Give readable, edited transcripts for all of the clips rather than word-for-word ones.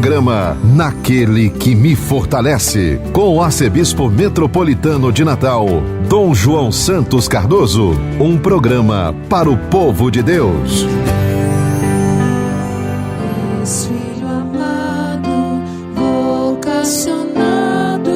Programa Naquele que me fortalece, com o arcebispo metropolitano de Natal, Dom João Santos Cardoso. Um programa para o povo de Deus. Filho amado, vocacionado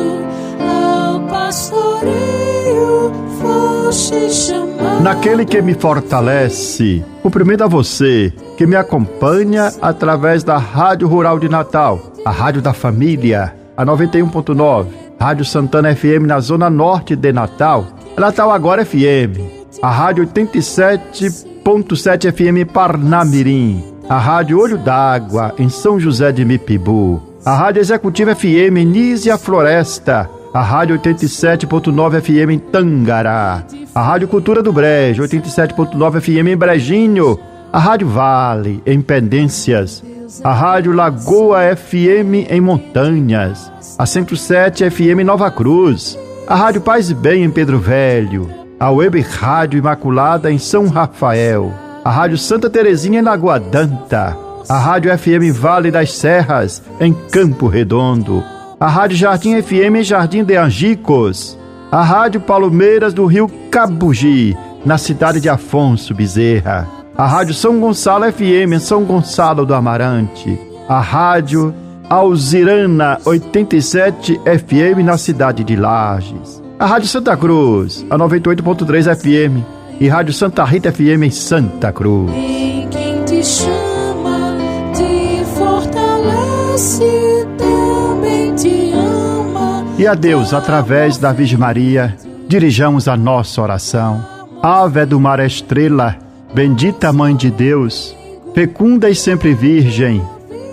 ao pastoreio, foste chamado. Naquele que me fortalece, cumprimento a você que me acompanha através da Rádio Rural de Natal, a Rádio da Família, a 91.9, Rádio Santana FM na Zona Norte de Natal, Natal Agora FM, a Rádio 87.7 FM Parnamirim, a Rádio Olho d'Água em São José de Mipibu, a Rádio Executiva FM Nísia Floresta, a Rádio 87.9 FM em Tangará, a Rádio Cultura do Brejo, 87.9 FM em Brejinho, a Rádio Vale em Pendências, a Rádio Lagoa FM em Montanhas, a 107 FM em Nova Cruz, a Rádio Paz e Bem em Pedro Velho, a Web Rádio Imaculada em São Rafael, a Rádio Santa Terezinha em Lagoa Danta, a Rádio FM Vale das Serras em Campo Redondo, a Rádio Jardim FM em Jardim de Angicos, a Rádio Palmeiras do Rio Cabugi, na cidade de Afonso Bezerra, a Rádio São Gonçalo FM em São Gonçalo do Amarante, a Rádio Alzirana 87 FM na cidade de Lages, a Rádio Santa Cruz, a 98.3 FM e Rádio Santa Rita FM em Santa Cruz. Em quem te chama, te fortalece, também te ama. E a Deus, através da Virgem Maria, dirijamos a nossa oração. Ave do mar estrela, bendita Mãe de Deus, fecunda e sempre virgem,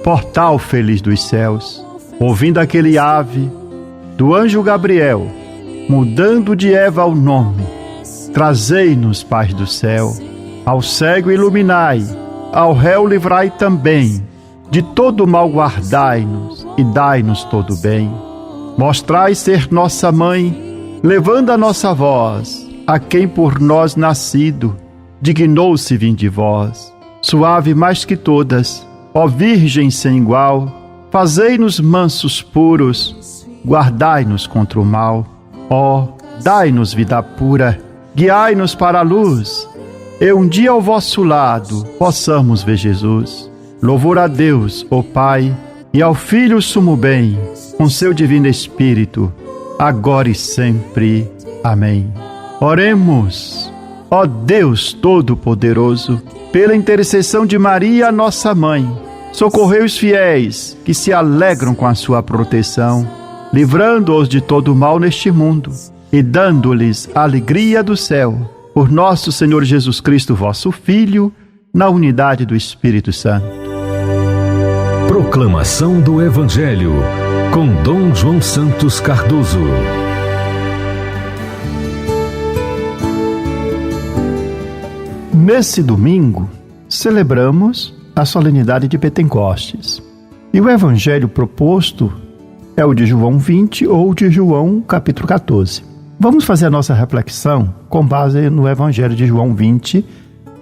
portal feliz dos céus. Ouvindo aquele ave do anjo Gabriel, mudando de Eva o nome, trazei-nos paz do céu. Ao cego iluminai, ao réu livrai também, de todo mal guardai-nos e dai-nos todo bem. Mostrai ser nossa mãe, levando a nossa voz a quem por nós nascido dignou-se vir de vós. Suave mais que todas, ó Virgem sem igual, fazei-nos mansos puros, guardai-nos contra o mal. Ó, dai-nos vida pura, guiai-nos para a luz, e um dia ao vosso lado possamos ver Jesus. Louvor a Deus, ó Pai, e ao Filho sumo bem, com seu divino Espírito, agora e sempre. Amém. Oremos. Ó Deus Todo-Poderoso, pela intercessão de Maria, nossa Mãe, socorrei os fiéis que se alegram com a sua proteção, livrando-os de todo mal neste mundo e dando-lhes a alegria do céu. Por nosso Senhor Jesus Cristo, vosso Filho, na unidade do Espírito Santo. Proclamação do Evangelho, com Dom João Santos Cardoso. Nesse domingo, celebramos a solenidade de Pentecostes. E o evangelho proposto é o de João 20 ou de João capítulo 14. Vamos fazer a nossa reflexão com base no evangelho de João 20,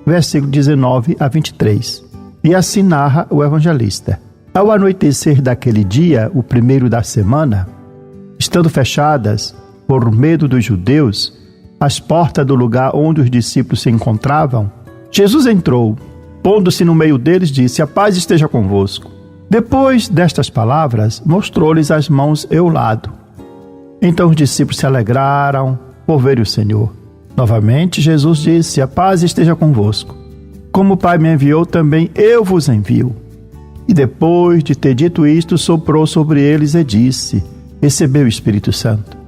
versículo 19 a 23. E assim narra o evangelista. Ao anoitecer daquele dia, o primeiro da semana, estando fechadas, por medo dos judeus, as portas do lugar onde os discípulos se encontravam, Jesus entrou, pondo-se no meio deles, disse: a paz esteja convosco. Depois destas palavras, mostrou-lhes as mãos e o lado. Então os discípulos se alegraram por ver o Senhor. Novamente Jesus disse: a paz esteja convosco. Como o Pai me enviou, também eu vos envio. E depois de ter dito isto, soprou sobre eles e disse: recebei o Espírito Santo.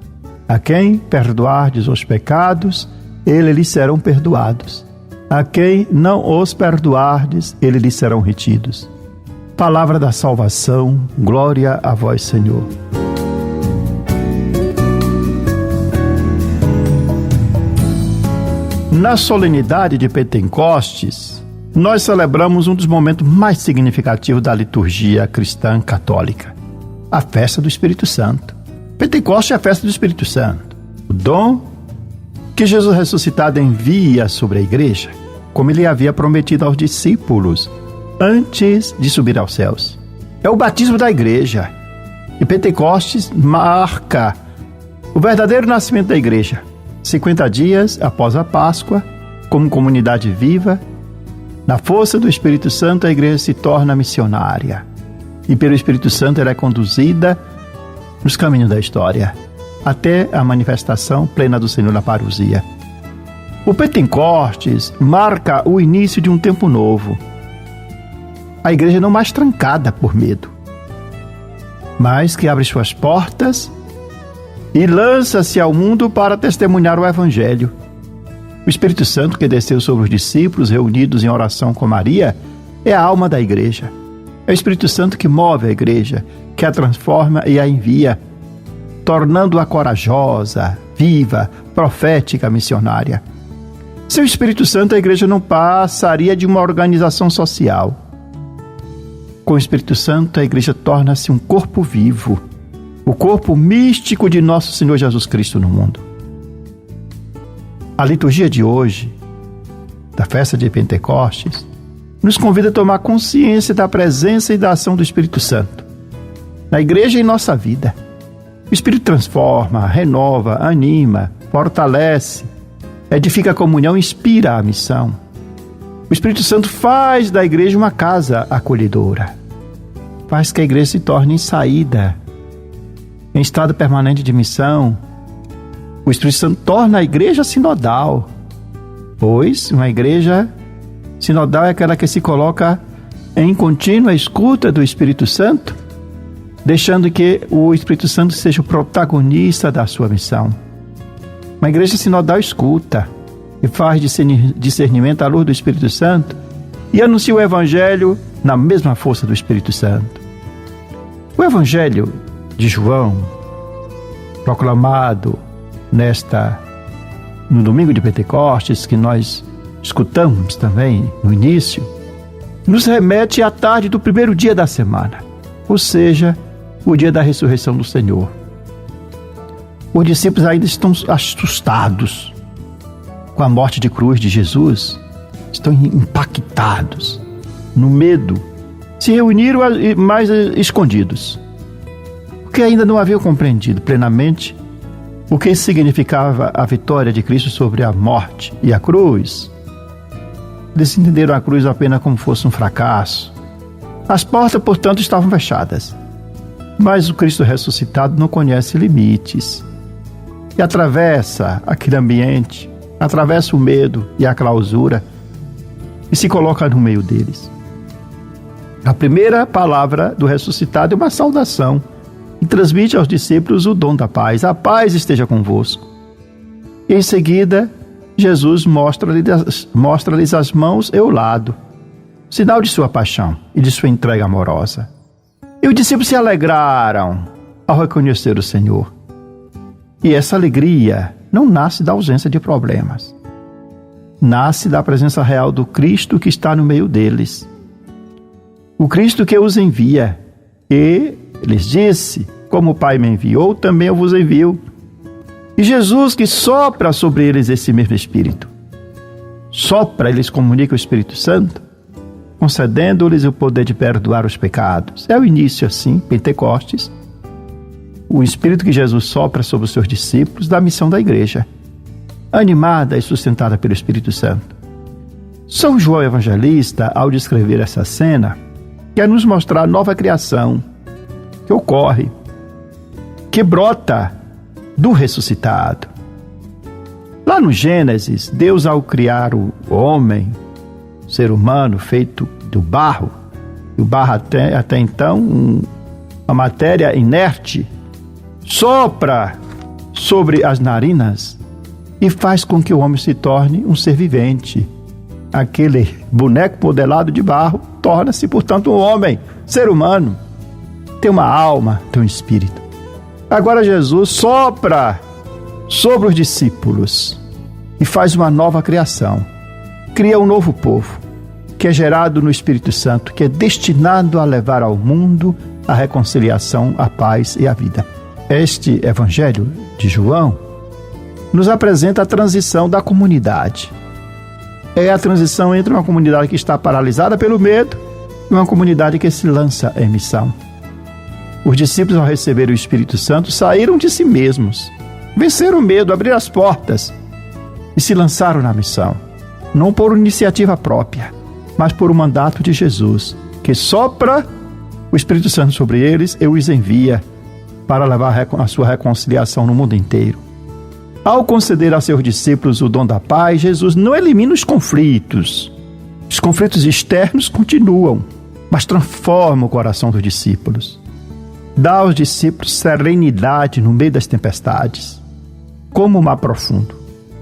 A quem perdoardes os pecados, eles lhes serão perdoados. A quem não os perdoardes, eles lhes serão retidos. Palavra da salvação, glória a vós, Senhor. Na solenidade de Pentecostes, nós celebramos um dos momentos mais significativos da liturgia cristã católica, a festa do Espírito Santo. Pentecostes é a festa do Espírito Santo, o dom que Jesus ressuscitado envia sobre a igreja, como ele havia prometido aos discípulos antes de subir aos céus. É o batismo da igreja. E Pentecostes marca o verdadeiro nascimento da igreja. 50 dias após a Páscoa, como comunidade viva, na força do Espírito Santo, a igreja se torna missionária. E pelo Espírito Santo ela é conduzida nos caminhos da história, até a manifestação plena do Senhor na parousia. O Pentecostes marca o início de um tempo novo. A igreja não mais trancada por medo, mas que abre suas portas e lança-se ao mundo para testemunhar o Evangelho. O Espírito Santo que desceu sobre os discípulos reunidos em oração com Maria é a alma da igreja. É o Espírito Santo que move a igreja, que a transforma e a envia, tornando-a corajosa, viva, profética, missionária. Sem o Espírito Santo, a igreja não passaria de uma organização social. Com o Espírito Santo, a igreja torna-se um corpo vivo, o corpo místico de nosso Senhor Jesus Cristo no mundo. A liturgia de hoje, da festa de Pentecostes, nos convida a tomar consciência da presença e da ação do Espírito Santo na igreja e em nossa vida. O Espírito transforma, renova, anima, fortalece, edifica a comunhão e inspira a missão. O Espírito Santo faz da igreja uma casa acolhedora. Faz que a igreja se torne em saída, em estado permanente de missão. O Espírito Santo torna a igreja sinodal, pois uma igreja sinodal é aquela que se coloca em contínua escuta do Espírito Santo, deixando que o Espírito Santo seja o protagonista da sua missão. Uma igreja sinodal escuta e faz discernimento à luz do Espírito Santo e anuncia o Evangelho na mesma força do Espírito Santo. O Evangelho de João, proclamado no domingo de Pentecostes, que nós escutamos também no início, nos remete à tarde do primeiro dia da semana, ou seja, o dia da ressurreição do Senhor. Os discípulos ainda estão assustados com a morte de cruz de Jesus, estão impactados, no medo, se reuniram mais escondidos, porque ainda não haviam compreendido plenamente o que significava a vitória de Cristo sobre a morte e a cruz. Eles entenderam a cruz apenas como fosse um fracasso. As portas, portanto, estavam fechadas. Mas o Cristo ressuscitado não conhece limites. E atravessa aquele ambiente, atravessa o medo e a clausura e se coloca no meio deles. A primeira palavra do ressuscitado é uma saudação e transmite aos discípulos o dom da paz. A paz esteja convosco. E em seguida, Jesus mostra-lhes as mãos e o lado, sinal de sua paixão e de sua entrega amorosa. E os discípulos se alegraram ao reconhecer o Senhor. E essa alegria não nasce da ausência de problemas. Nasce da presença real do Cristo que está no meio deles. O Cristo que os envia. E lhes disse: como o Pai me enviou, também eu vos envio. E Jesus que sopra sobre eles esse mesmo Espírito. Sopra, eles comunicam o Espírito Santo, concedendo-lhes o poder de perdoar os pecados. É o início, assim, Pentecostes, o Espírito que Jesus sopra sobre os seus discípulos da missão da igreja, animada e sustentada pelo Espírito Santo. São João Evangelista, ao descrever essa cena, quer nos mostrar a nova criação que ocorre, que brota do ressuscitado. Lá no Gênesis, Deus, ao criar o homem, o ser humano feito do barro, e o barro até então uma matéria inerte, sopra sobre as narinas e faz com que o homem se torne um ser vivente. Aquele boneco modelado de barro torna-se, portanto, um homem, ser humano. Tem uma alma, tem um espírito. Agora Jesus sopra sobre os discípulos e faz uma nova criação. Cria um novo povo, que é gerado no Espírito Santo, que é destinado a levar ao mundo a reconciliação, a paz e a vida. Este Evangelho de João nos apresenta a transição da comunidade. É a transição entre uma comunidade que está paralisada pelo medo uma comunidade que se lança em missão. Os discípulos, ao receber o Espírito Santo, saíram de si mesmos, venceram o medo, abriram as portas e se lançaram na missão, não por iniciativa própria, mas por um mandato de Jesus, que sopra o Espírito Santo sobre eles e os envia para levar a sua reconciliação no mundo inteiro. Ao conceder a seus discípulos o dom da paz, Jesus não elimina os conflitos. Os conflitos externos continuam, mas transforma o coração dos discípulos. Dá aos discípulos serenidade no meio das tempestades, como o mar profundo.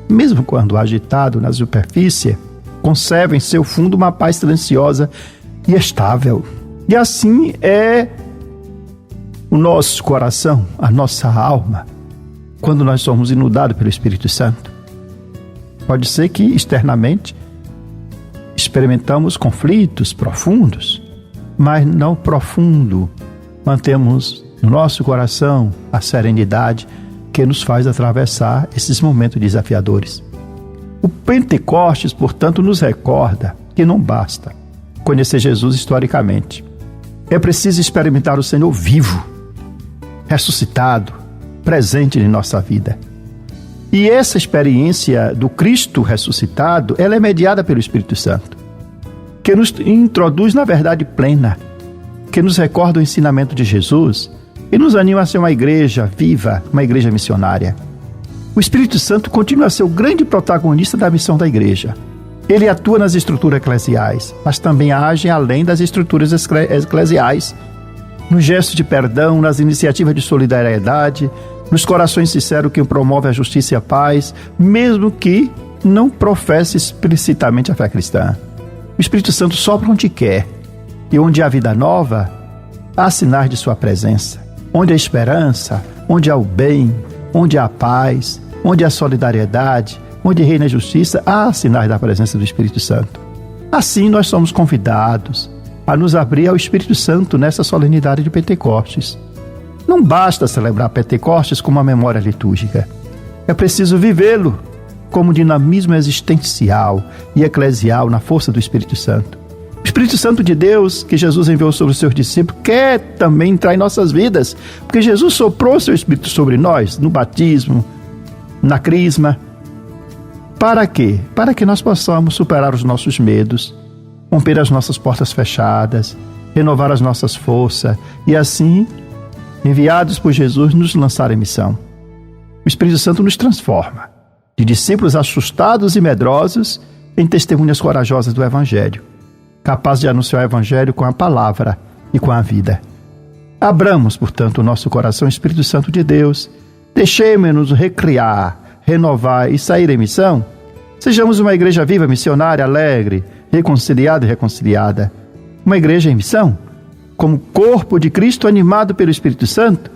Mesmo quando agitado na superfície, conserva em seu fundo uma paz silenciosa e estável. E assim é o nosso coração, a nossa alma, quando nós somos inundados pelo Espírito Santo. Pode ser que externamente experimentamos conflitos profundos, mas não profundo. Mantemos no nosso coração a serenidade que nos faz atravessar esses momentos desafiadores. O Pentecostes, portanto, nos recorda que não basta conhecer Jesus historicamente. É preciso experimentar o Senhor vivo, ressuscitado, presente em nossa vida. E essa experiência do Cristo ressuscitado, ela é mediada pelo Espírito Santo, que nos introduz na verdade plena, que nos recorda o ensinamento de Jesus e nos anima a ser uma igreja viva, uma igreja missionária. O Espírito Santo continua a ser o grande protagonista da missão da igreja. Ele atua nas estruturas eclesiais, mas também age além das estruturas eclesiais, nos gestos de perdão, nas iniciativas de solidariedade, nos corações sinceros que promovem a justiça e a paz, mesmo que não professe explicitamente a fé cristã. O Espírito Santo sopra onde quer, e onde há vida nova, há sinais de sua presença. Onde há esperança, onde há o bem, onde há paz, onde há solidariedade, onde reina a justiça, há sinais da presença do Espírito Santo. Assim nós somos convidados a nos abrir ao Espírito Santo nessa solenidade de Pentecostes. Não basta celebrar Pentecostes como uma memória litúrgica. É preciso vivê-lo como dinamismo existencial e eclesial na força do Espírito Santo. O Espírito Santo de Deus, que Jesus enviou sobre os seus discípulos, quer também entrar em nossas vidas, porque Jesus soprou o seu Espírito sobre nós, no batismo, na crisma. Para quê? Para que nós possamos superar os nossos medos, romper as nossas portas fechadas, renovar as nossas forças e assim, enviados por Jesus, nos lançar em missão. O Espírito Santo nos transforma, de discípulos assustados e medrosos, em testemunhas corajosas do Evangelho, capazes de anunciar o Evangelho com a palavra e com a vida. Abramos, portanto, o nosso coração, Espírito Santo de Deus, deixemos-nos recriar, renovar e sair em missão. Sejamos uma igreja viva, missionária, alegre, reconciliada e reconciliada. Uma igreja em missão, como corpo de Cristo animado pelo Espírito Santo,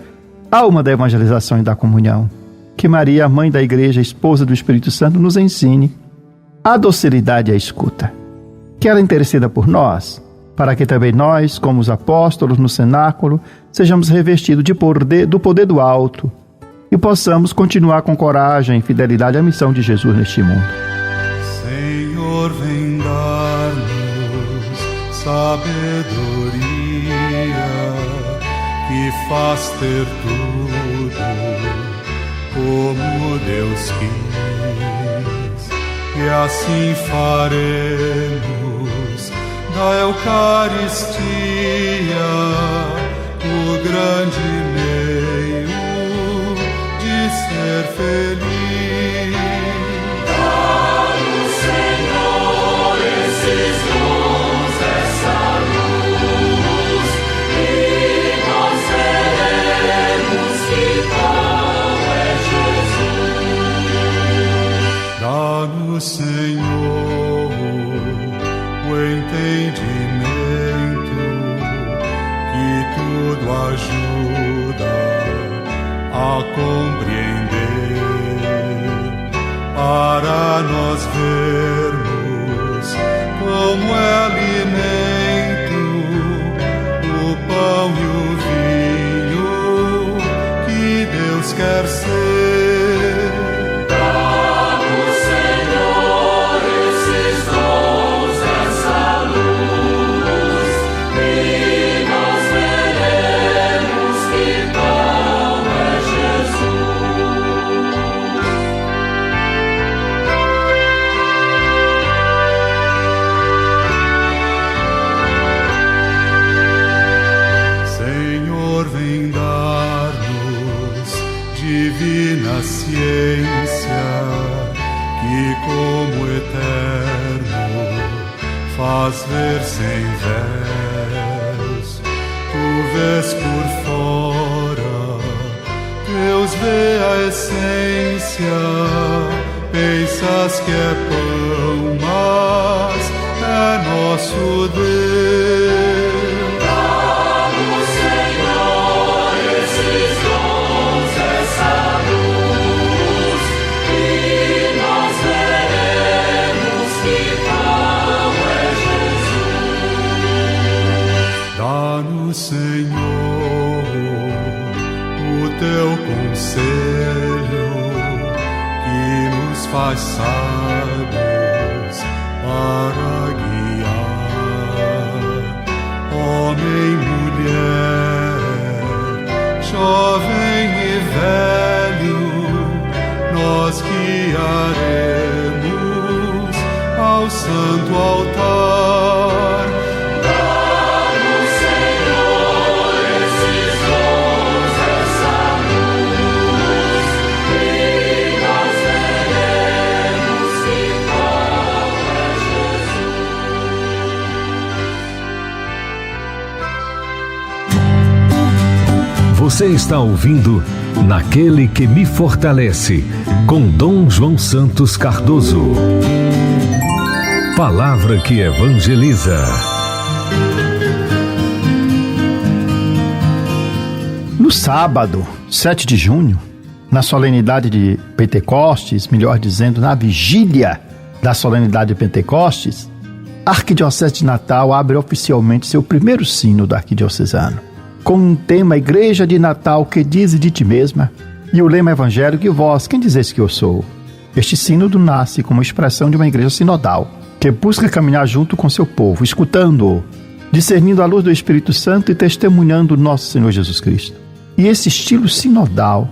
alma da evangelização e da comunhão. Que Maria, mãe da igreja, esposa do Espírito Santo, nos ensine a docilidade e a escuta. Que ela interceda por nós, para que também nós, como os apóstolos no cenáculo, sejamos revestidos do poder do alto e possamos continuar com coragem e fidelidade à missão de Jesus neste mundo. Senhor, vem dar-nos sabedoria que faz ter tudo como Deus quis, e assim faremos da Eucaristia o grande meio de ser feliz. Dá-nos, Senhor, esses dons, essa luz, e nós veremos que tal é Jesus. Dá-nos, Senhor, o entendimento que tudo ajuda a compreender, para nós vermos como é alimento o pão e o vinho que Deus quer ser. Dá-nos, Senhor, esses dons, essa luz, sem véus. Tu vês por fora, Deus vê a essência. Pensas que é pão, mas é nosso Deus. Dá-nos, Senhor, esses dons, essa luz, e nós veremos que pão é Jesus. Dá-nos, Senhor, o teu conselho, que nos faz sábios para guiar. Homem, mulher, jovem e velho, nós guiaremos ao santo altar. Dá-nos, Senhor, esses dons, essa luz, e nós veremos que pão é Jesus. Você está ouvindo Naquele que me fortalece, com Dom João Santos Cardoso. Palavra que evangeliza. No sábado, 7 de junho, na solenidade de Pentecostes, melhor dizendo, na vigília da solenidade de Pentecostes, a Arquidiocese de Natal abre oficialmente seu primeiro sínodo arquidiocesano, com um tema Igreja de Natal, que dize de ti mesma, e o lema evangélico, e vós, quem dizeis que eu sou? Este sínodo nasce como expressão de uma igreja sinodal, que busca caminhar junto com seu povo, escutando-o, discernindo a luz do Espírito Santo e testemunhando nosso Senhor Jesus Cristo. E esse estilo sinodal,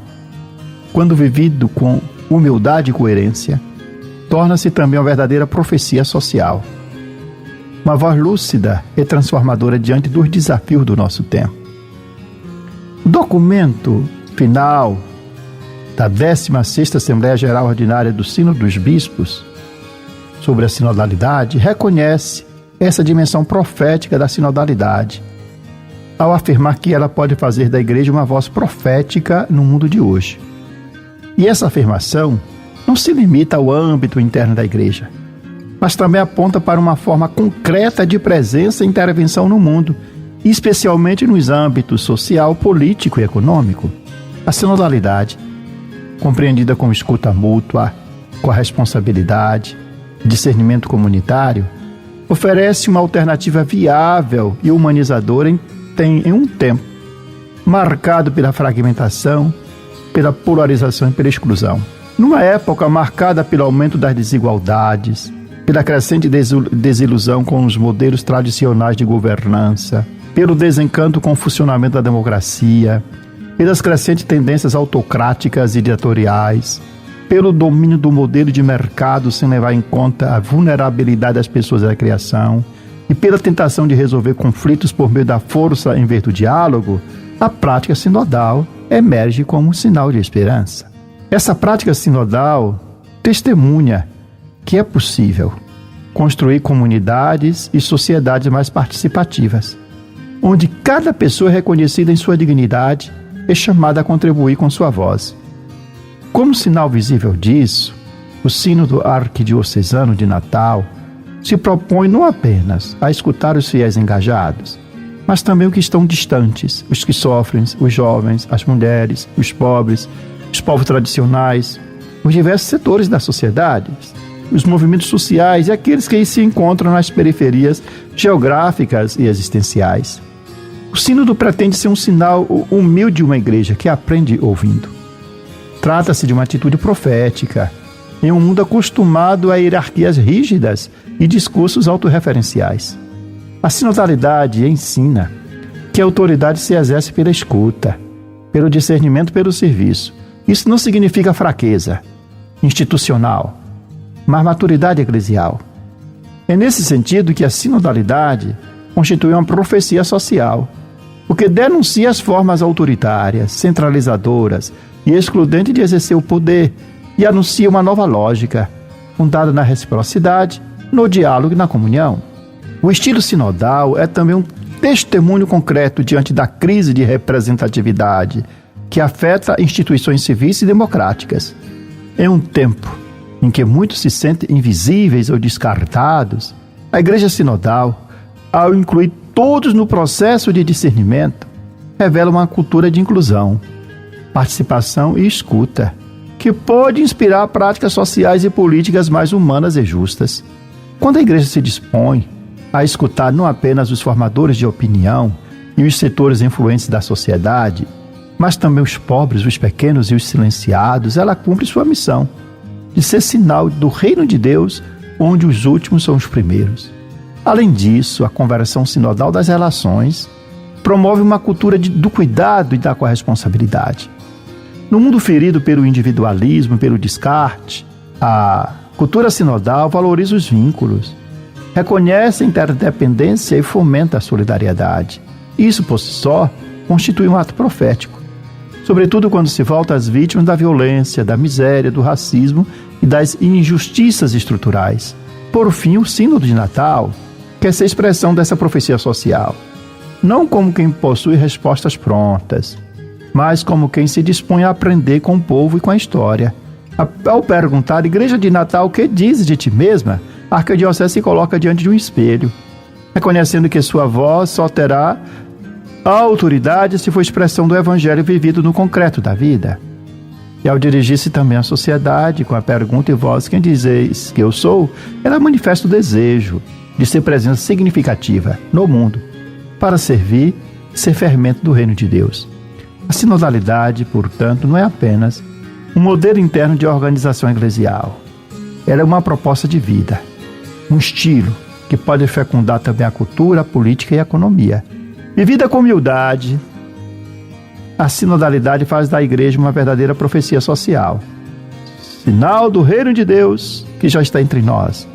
quando vivido com humildade e coerência, torna-se também uma verdadeira profecia social, uma voz lúcida e transformadora diante dos desafios do nosso tempo. O documento final da 16ª Assembleia Geral Ordinária do Sínodo dos Bispos sobre a sinodalidade reconhece essa dimensão profética da sinodalidade, ao afirmar que ela pode fazer da igreja uma voz profética no mundo de hoje. E essa afirmação não se limita ao âmbito interno da igreja, mas também aponta para uma forma concreta de presença e intervenção no mundo, especialmente nos âmbitos social, político e econômico. A sinodalidade, compreendida como escuta mútua, corresponsabilidade, discernimento comunitário, oferece uma alternativa viável e humanizadora em um tempo marcado pela fragmentação, pela polarização e pela exclusão. Numa época marcada pelo aumento das desigualdades, pela crescente desilusão com os modelos tradicionais de governança, pelo desencanto com o funcionamento da democracia, pelas crescentes tendências autocráticas e ditatoriais, pelo domínio do modelo de mercado sem levar em conta a vulnerabilidade das pessoas à criação e pela tentação de resolver conflitos por meio da força em vez do diálogo, a prática sinodal emerge como um sinal de esperança. Essa prática sinodal testemunha que é possível construir comunidades e sociedades mais participativas, onde cada pessoa é reconhecida em sua dignidade e chamada a contribuir com sua voz. Como sinal visível disso, o Sínodo Arquidiocesano de Natal se propõe não apenas a escutar os fiéis engajados, mas também os que estão distantes, os que sofrem, os jovens, as mulheres, os pobres, os povos tradicionais, os diversos setores da sociedade, os movimentos sociais e aqueles que se encontram nas periferias geográficas e existenciais. O sínodo pretende ser um sinal humilde de uma igreja que aprende ouvindo. Trata-se de uma atitude profética, em um mundo acostumado a hierarquias rígidas e discursos autorreferenciais. A sinodalidade ensina que a autoridade se exerce pela escuta, pelo discernimento, pelo serviço. Isso não significa fraqueza institucional, mas maturidade eclesial. É nesse sentido que a sinodalidade constitui uma profecia social, porque denuncia as formas autoritárias, centralizadoras e excludentes de exercer o poder e anuncia uma nova lógica, fundada na reciprocidade, no diálogo e na comunhão. O estilo sinodal é também um testemunho concreto diante da crise de representatividade que afeta instituições civis e democráticas. Em um tempo em que muitos se sentem invisíveis ou descartados, a Igreja Sinodal, ao incluir todos no processo de discernimento, revela uma cultura de inclusão, participação e escuta, que pode inspirar práticas sociais e políticas mais humanas e justas. Quando a Igreja se dispõe a escutar não apenas os formadores de opinião e os setores influentes da sociedade, mas também os pobres, os pequenos e os silenciados, ela cumpre sua missão de ser sinal do reino de Deus, onde os últimos são os primeiros. Além disso, a conversão sinodal das relações promove uma cultura do cuidado e da corresponsabilidade. No mundo ferido pelo individualismo, pelo descarte, a cultura sinodal valoriza os vínculos, reconhece a interdependência e fomenta a solidariedade. Isso, por si só, constitui um ato profético, sobretudo quando se volta às vítimas da violência, da miséria, do racismo e das injustiças estruturais. Por fim, o Sínodo de Natal quer ser expressão dessa profecia social, não como quem possui respostas prontas, mas como quem se dispõe a aprender com o povo e com a história. Ao perguntar, Igreja de Natal, o que dizes de ti mesma? A arquidiocese se coloca diante de um espelho, reconhecendo que sua voz só terá a autoridade se for expressão do Evangelho vivido no concreto da vida. E ao dirigir-se também à sociedade com a pergunta: e vós quem dizeis que eu sou? Ela manifesta o desejo de ser presença significativa no mundo, para servir e ser fermento do reino de Deus. A sinodalidade, portanto, não é apenas um modelo interno de organização eclesial. Ela é uma proposta de vida, um estilo que pode fecundar também a cultura, a política e a economia. Vivida com humildade, a sinodalidade faz da igreja uma verdadeira profecia social, sinal do reino de Deus que já está entre nós,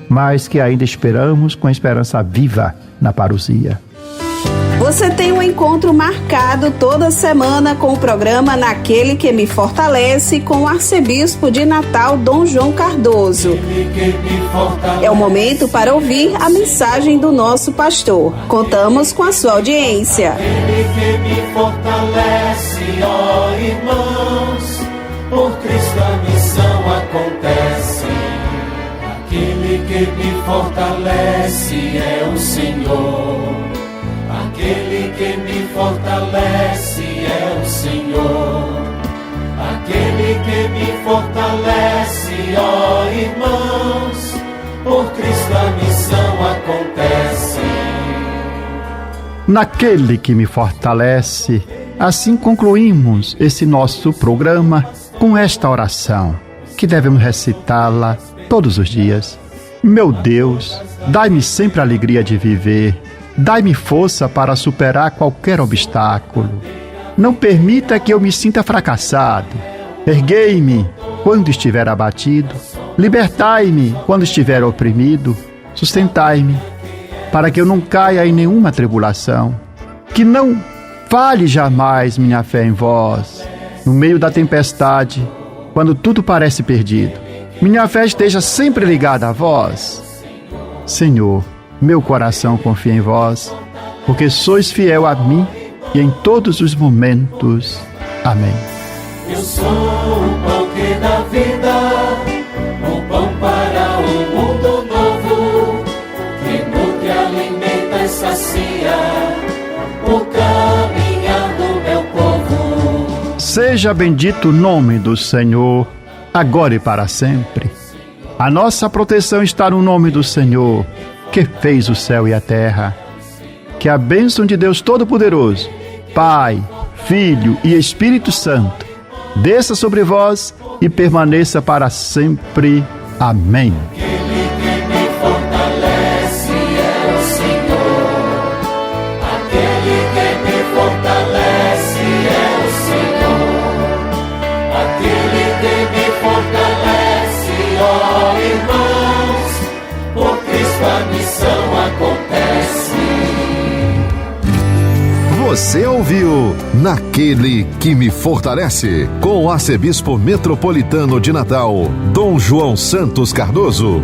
mas que ainda esperamos com esperança viva na parousia. Você tem um encontro marcado toda semana com o programa Naquele que me fortalece, com o arcebispo de Natal, Dom João Cardoso. É o momento para ouvir a mensagem do nosso pastor. Contamos com a sua audiência. Aquele que me fortalece, ó irmãos, por Cristo a missão acontece. Aquele que me fortalece é o Senhor. Aquele que me fortalece é o Senhor. Aquele que me fortalece, ó irmãos, por Cristo a missão acontece. Naquele que me fortalece, assim concluímos esse nosso programa com esta oração, que devemos recitá-la todos os dias. Meu Deus, dai-me sempre a alegria de viver. Dai-me força para superar qualquer obstáculo. Não permita que eu me sinta fracassado. Erguei-me quando estiver abatido. Libertai-me quando estiver oprimido. Sustentai-me para que eu não caia em nenhuma tribulação. Que não falhe jamais minha fé em vós. No meio da tempestade, quando tudo parece perdido, minha fé esteja sempre ligada a vós. Senhor, meu coração confia em vós, porque sois fiel a mim e em todos os momentos. Amém. Eu sou o pão que dá vida, o pão para um mundo novo, que nutre, alimenta e sacia o caminhar do meu povo. Seja bendito o nome do Senhor, agora e para sempre. A nossa proteção está no nome do Senhor, que fez o céu e a terra. Que a bênção de Deus Todo-Poderoso, Pai, Filho e Espírito Santo, desça sobre vós e permaneça para sempre. Amém. Aquele que me fortalece é o Senhor. Aquele que me fortalece é o Senhor. Aquele que me fortalece, ó irmãos, por Cristo a missão acontece. Você ouviu Naquele que me fortalece, com o arcebispo metropolitano de Natal, Dom João Santos Cardoso.